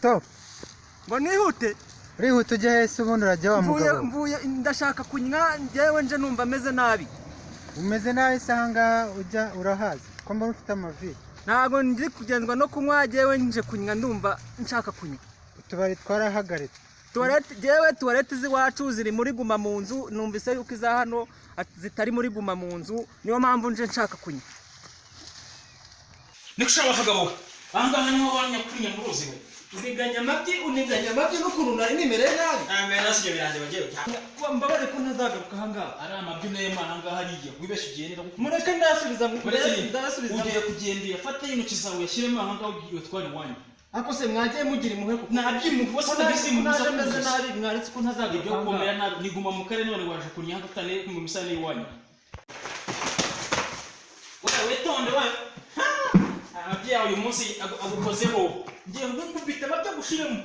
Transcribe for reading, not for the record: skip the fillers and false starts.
Stop. Ngo nihute. Urihuta ujya hese ubundi urajya wa mugabo. Mvuye ndashaka kunywa njyewe nje numva meze nabi. Umeze nabi se ahangaha ujya urahazi ko mbona ufite amavi. Ntago ndi kugenzwa no kunywa njyewe nje kunywa ndumva nshaka kunywa. Utubari twarahagaritse. Toilette z'iwacu ziri muri guma mu nzu numvise yuko iza hano zitari muri guma mu nzu niyo mpamvu nje nshaka kunywa. Nikushaba kagabo ahangaha niho wanya kunya muruzi we uniganya amabyi n'ukuntu nari nimereye nabi. amena sije biranje bagiye mbabare ko ntazagaruka ahangaha ari amabyi n'ema ahangaha ariye wibeshe ugendera mureke ndasubiza ugiye kugendera fata y'intoki zawe yashyiremo ahangaha ugiye twari wanya ako se mwagiye mugira impuhwe nabyimuhu bose ndabisi mu naje meze nabi mwaretse ko ntazagaruka ibyo komera nabi niguma mu kare none waje kunya hagutane mu misale y'wanya wewe tonde wewe ababyeyi uyu munsi agukozeho ngiye nkukubita babyo gushiremo